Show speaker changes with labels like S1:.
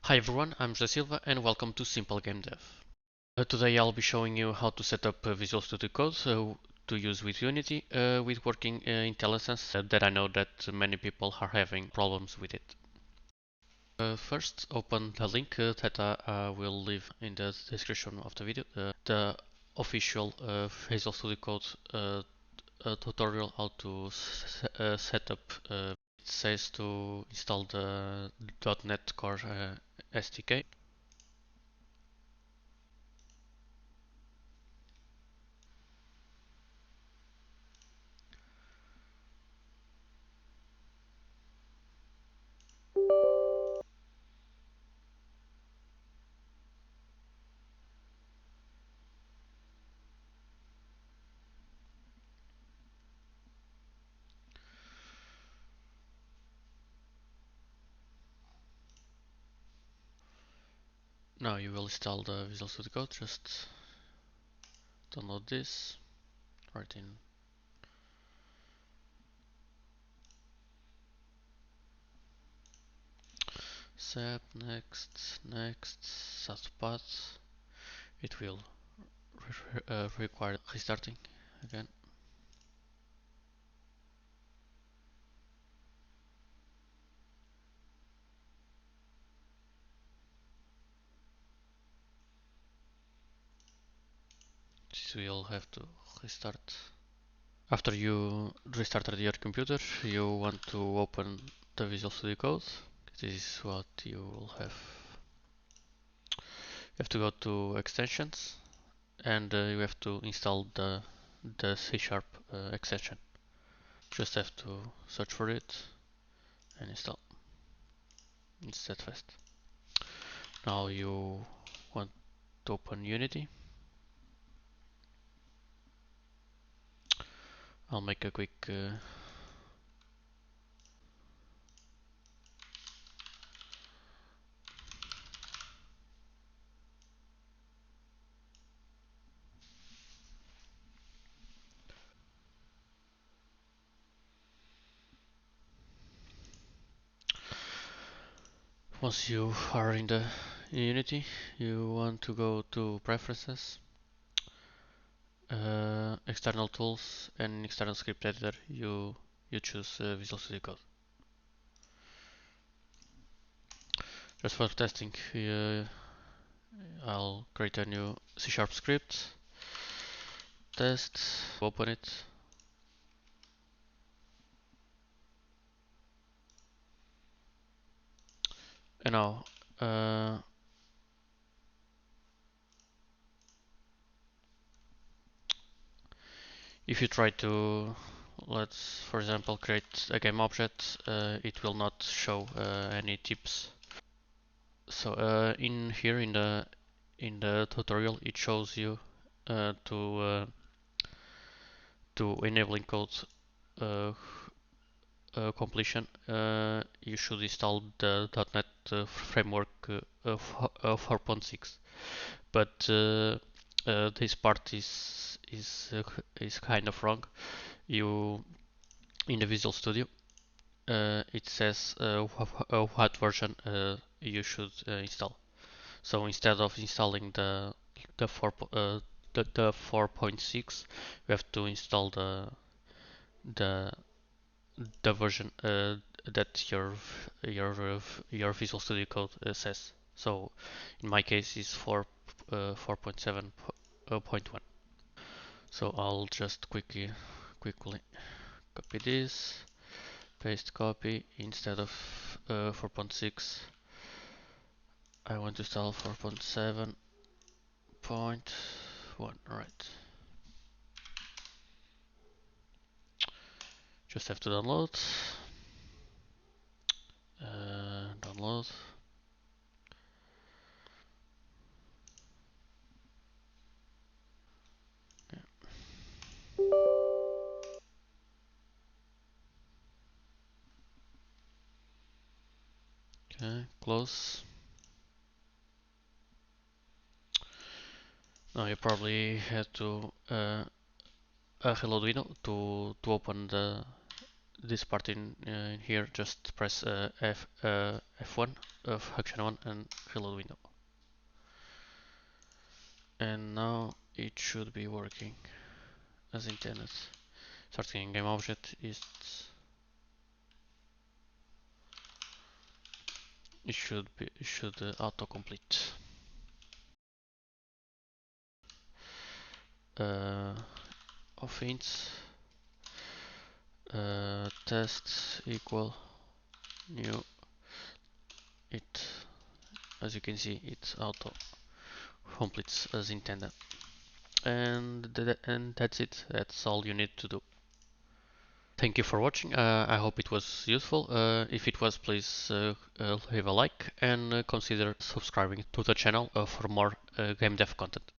S1: Hi everyone, I'm José Silva and welcome to Simple Game Dev. Today I'll be showing you how to set up Visual Studio Code to use with Unity with working IntelliSense that I know that many people are having problems with it. First, open the link that I will leave in the description of the video, the official Visual Studio Code tutorial how to set up. It says to install the .NET Core SDK. Now you will install the Visual Studio Code, just download this, right in. Save, next, start path. It will require restarting again. This will have to restart. After you restarted your computer, you want to open the Visual Studio Code. This is what you will have. You have to go to extensions and you have to install the C# extension. Just have to search for it and install. It's that fast. Now you want to open Unity. I'll make a quick once you are in the Unity, you want to go to Preferences, External Tools, and External Script Editor. You choose Visual Studio Code. Just for testing, I'll create a new C# script. Test. Open it. And now, if you try to, let's for example create a game object, it will not show any tips. So in here in the tutorial it shows you to enabling code uh, completion, you should install the .NET framework 4.6. But this part is kind of wrong. You in the Visual Studio, it says what version you should install. So instead of installing the 4.6, we have to install the the version that your Visual Studio Code says. So in my case is 4.7.1. So I'll just quickly copy this, paste copy. Instead of 4.6, I want to install 4.7.1. Right. Just have to download. Download. Yeah. Okay, close. Now you probably had to reload window to open this part in here, just press F1 of function 1 and reload window. And now it should be working as intended. Starting game object is it should autocomplete. Of ints test equal new it. As you can see, it auto completes as intended. And that's it. That's all you need to do. Thank you for watching. I hope it was useful. If it was, please leave a like and consider subscribing to the channel for more game dev content.